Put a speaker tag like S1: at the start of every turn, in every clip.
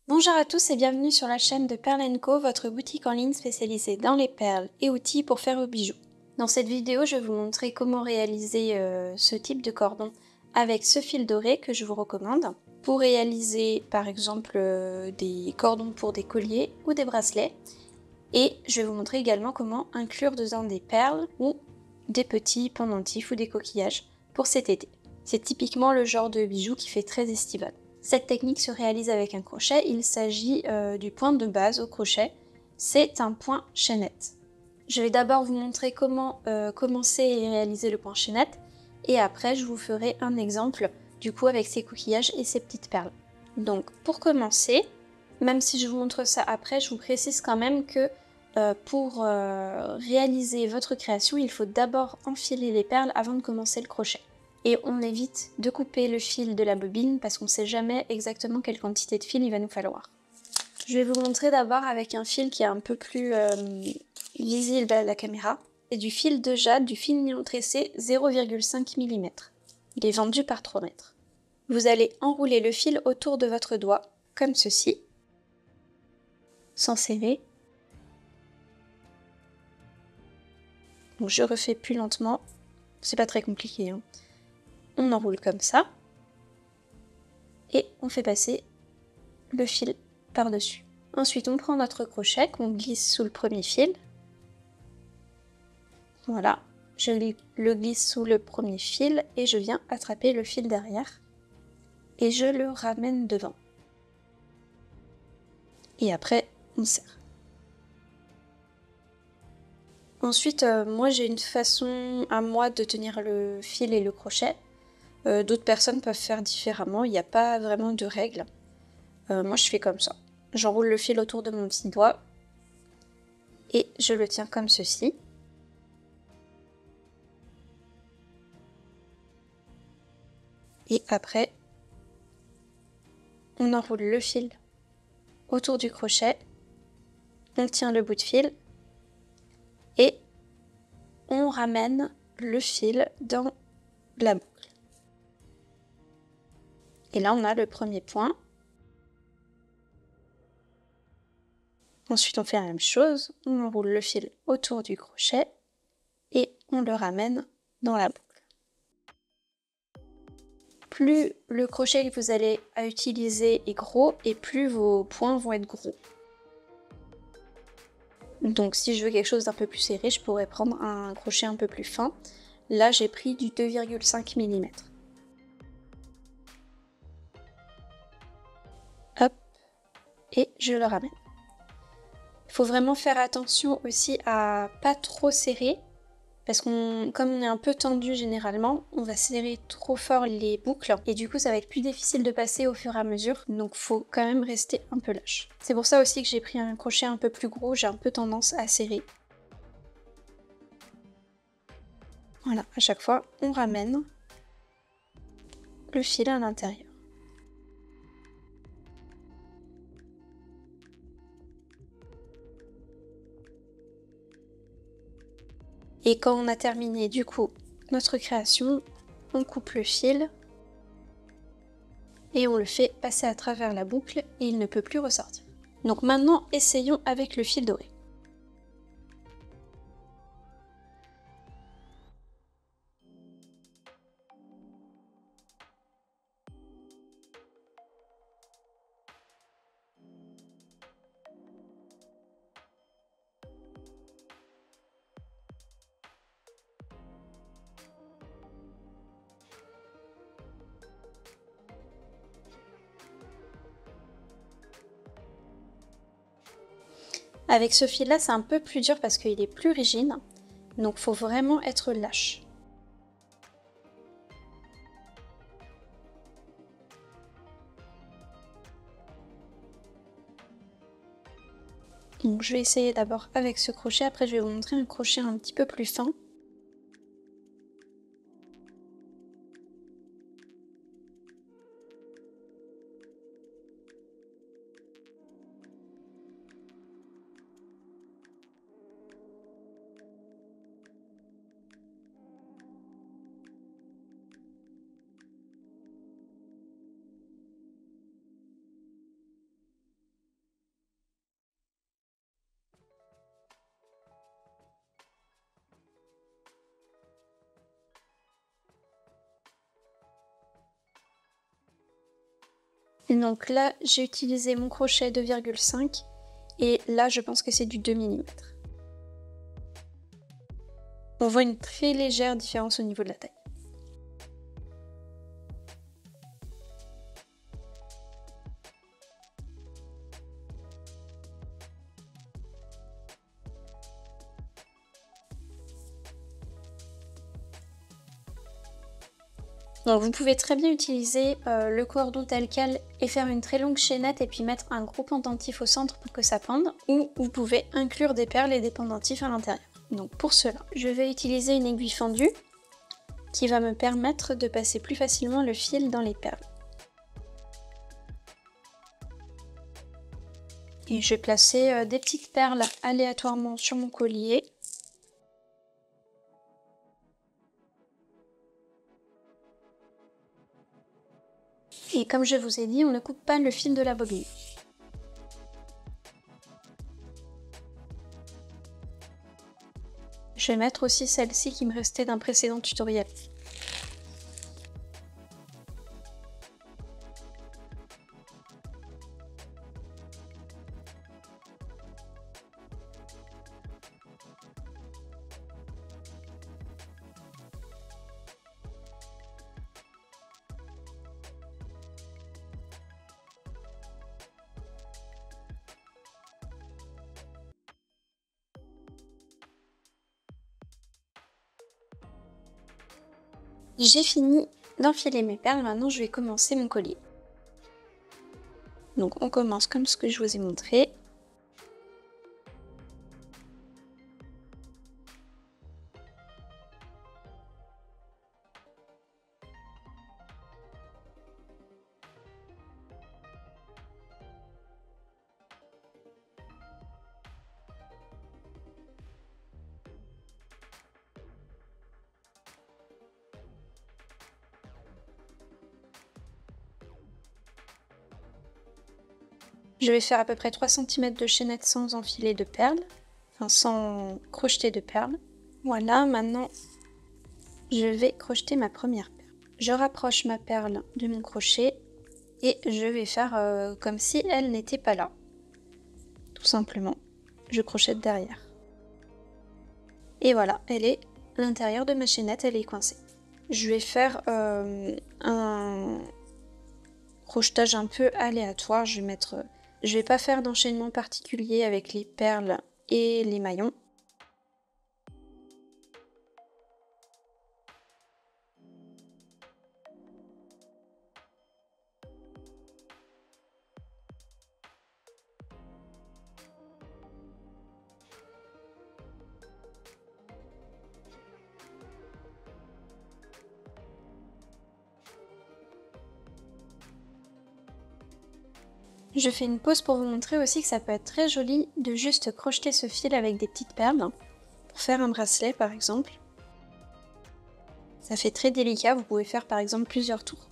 S1: Bonjour à tous et bienvenue sur la chaîne de Perle & Co, votre boutique en ligne spécialisée dans les perles et outils pour faire vos bijoux. Dans cette vidéo, je vais vous montrer comment réaliser ce type de cordon avec ce fil doré que je vous recommande pour réaliser par exemple des cordons pour des colliers ou des bracelets. Et je vais vous montrer également comment inclure dedans des perles ou des petits pendentifs ou des coquillages pour cet été. C'est typiquement le genre de bijou qui fait très estival. Cette technique se réalise avec un crochet, il s'agit du point de base au crochet, c'est un point chaînette. Je vais d'abord vous montrer comment commencer et réaliser le point chaînette, et après je vous ferai un exemple du coup avec ces coquillages et ces petites perles. Donc pour commencer, même si je vous montre ça après, je vous précise quand même que pour réaliser votre création, il faut d'abord enfiler les perles avant de commencer le crochet. Et on évite de couper le fil de la bobine parce qu'on ne sait jamais exactement quelle quantité de fil il va nous falloir. Je vais vous montrer d'abord avec un fil qui est un peu plus visible à la caméra. C'est du fil de jade, du fil nylon tressé 0,5 mm. Il est vendu par 3 mètres. Vous allez enrouler le fil autour de votre doigt, comme ceci, sans serrer. Donc je refais plus lentement, c'est pas très compliqué, hein. On enroule comme ça, et on fait passer le fil par-dessus. Ensuite, on prend notre crochet qu'on glisse sous le premier fil. Voilà, je le glisse sous le premier fil et je viens attraper le fil derrière et je le ramène devant. Et après, on serre. Ensuite, moi j'ai une façon à moi de tenir le fil et le crochet. D'autres personnes peuvent faire différemment, il n'y a pas vraiment de règle. Moi je fais comme ça. J'enroule le fil autour de mon petit doigt et je le tiens comme ceci. Et après, on enroule le fil autour du crochet, on tient le bout de fil et on ramène le fil dans la boucle. Et là, on a le premier point. Ensuite, on fait la même chose, on enroule le fil autour du crochet et on le ramène dans la boucle. Plus le crochet que vous allez utiliser est gros et plus vos points vont être gros. Donc si je veux quelque chose d'un peu plus serré, je pourrais prendre un crochet un peu plus fin. Là, j'ai pris du 2,5 mm. Hop, et je le ramène. Il faut vraiment faire attention aussi à pas trop serrer, parce qu'on, comme on est un peu tendu généralement, on va serrer trop fort les boucles, et du coup ça va être plus difficile de passer au fur et à mesure, donc faut quand même rester un peu lâche. C'est pour ça aussi que j'ai pris un crochet un peu plus gros, j'ai un peu tendance à serrer. Voilà, à chaque fois, on ramène le fil à l'intérieur. Et quand on a terminé du coup notre création, on coupe le fil et on le fait passer à travers la boucle et il ne peut plus ressortir. Donc maintenant, essayons avec le fil doré. Avec ce fil là c'est un peu plus dur parce qu'il est plus rigide, donc il faut vraiment être lâche. Donc je vais essayer d'abord avec ce crochet, après je vais vous montrer un crochet un petit peu plus fin. Et donc là, j'ai utilisé mon crochet 2,5 et là, je pense que c'est du 2 mm. On voit une très légère différence au niveau de la taille. Donc vous pouvez très bien utiliser le cordon tel quel et faire une très longue chaînette et puis mettre un gros pendentif au centre pour que ça pende, ou vous pouvez inclure des perles et des pendentifs à l'intérieur. Donc pour cela, je vais utiliser une aiguille fendue qui va me permettre de passer plus facilement le fil dans les perles. Et je vais placer des petites perles aléatoirement sur mon collier. Et comme je vous ai dit, on ne coupe pas le fil de la bobine. Je vais mettre aussi celle-ci qui me restait d'un précédent tutoriel. J'ai fini d'enfiler mes perles, maintenant je vais commencer mon collier. Donc on commence comme ce que je vous ai montré. Je vais faire à peu près 3 cm de chaînette sans enfiler de perles, enfin sans crocheter de perles. Voilà, maintenant je vais crocheter ma première perle. Je rapproche ma perle de mon crochet et je vais faire comme si elle n'était pas là. Tout simplement, je crochète derrière. Et voilà, elle est à l'intérieur de ma chaînette, elle est coincée. Je vais faire un crochetage un peu aléatoire, je vais pas faire d'enchaînement particulier avec les perles et les maillons. Je fais une pause pour vous montrer aussi que ça peut être très joli de juste crocheter ce fil avec des petites perles pour faire un bracelet par exemple. Ça fait très délicat, vous pouvez faire par exemple plusieurs tours.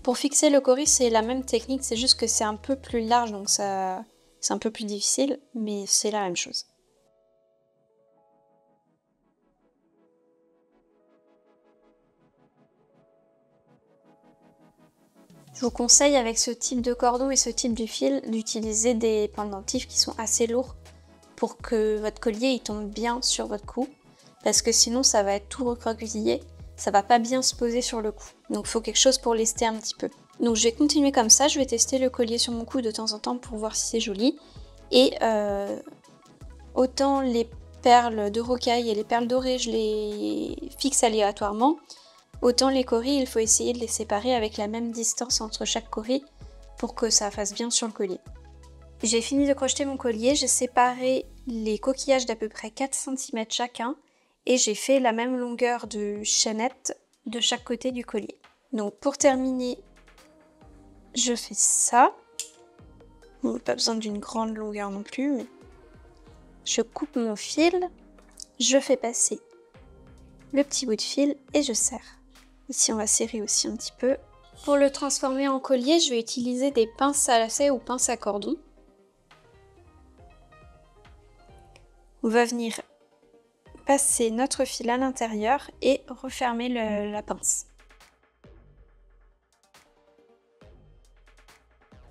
S1: Pour fixer le coris, c'est la même technique, c'est juste que c'est un peu plus large, donc ça C'est un peu plus difficile, mais c'est la même chose. Je vous conseille avec ce type de cordon et ce type de fil d'utiliser des pendentifs qui sont assez lourds pour que votre collier il tombe bien sur votre cou, parce que sinon ça va être tout recroquevillé, ça va pas bien se poser sur le cou. Donc il faut quelque chose pour lester un petit peu. Donc je vais continuer comme ça, je vais tester le collier sur mon cou de temps en temps pour voir si c'est joli. Et autant les perles de rocaille et les perles dorées je les fixe aléatoirement, autant les coris il faut essayer de les séparer avec la même distance entre chaque cori pour que ça fasse bien sur le collier. J'ai fini de crocheter mon collier, j'ai séparé les coquillages d'à peu près 4 cm chacun et j'ai fait la même longueur de chaînette de chaque côté du collier. Donc pour terminer, je fais ça. Bon, pas besoin d'une grande longueur non plus, mais je coupe mon fil, je fais passer le petit bout de fil et je serre. Ici on va serrer aussi un petit peu. Pour le transformer en collier, je vais utiliser des pinces à lacets ou pinces à cordon. On va venir passer notre fil à l'intérieur et refermer la pince.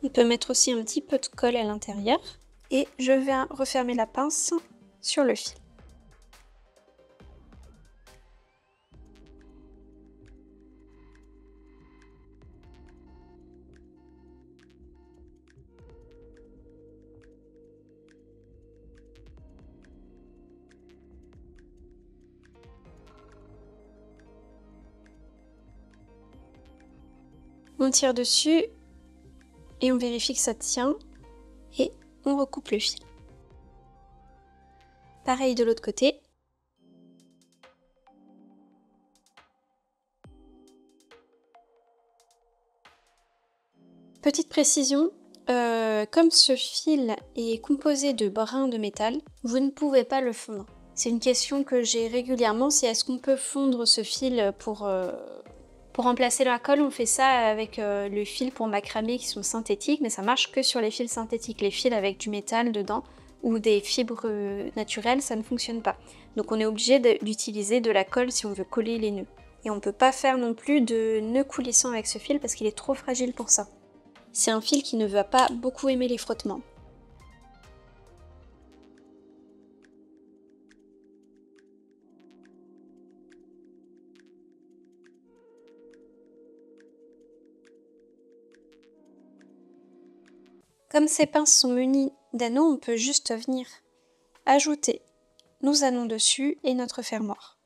S1: On peut mettre aussi un petit peu de colle à l'intérieur et je vais refermer la pince sur le fil. On tire dessus et on vérifie que ça tient et on recoupe le fil. Pareil de l'autre côté. Petite précision, comme ce fil est composé de brins de métal, vous ne pouvez pas le fondre. C'est une question que j'ai régulièrement, c'est est-ce qu'on peut fondre ce fil pour remplacer la colle. On fait ça avec le fil pour macramé qui sont synthétiques, mais ça marche que sur les fils synthétiques. Les fils avec du métal dedans ou des fibres naturelles, ça ne fonctionne pas. Donc on est obligé d'utiliser de la colle si on veut coller les nœuds. Et on ne peut pas faire non plus de nœuds coulissants avec ce fil parce qu'il est trop fragile pour ça. C'est un fil qui ne va pas beaucoup aimer les frottements. Comme ces pinces sont munies d'anneaux, on peut juste venir ajouter nos anneaux dessus et notre fermoir.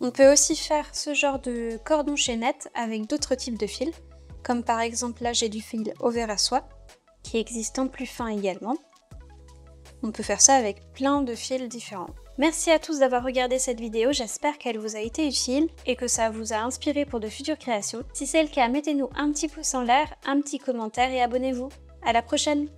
S1: On peut aussi faire ce genre de cordon chaînette avec d'autres types de fils, comme par exemple là j'ai du fil au verre à soie, qui existe en plus fin également. On peut faire ça avec plein de fils différents. Merci à tous d'avoir regardé cette vidéo, j'espère qu'elle vous a été utile et que ça vous a inspiré pour de futures créations. Si c'est le cas, mettez-nous un petit pouce en l'air, un petit commentaire et abonnez-vous. À la prochaine!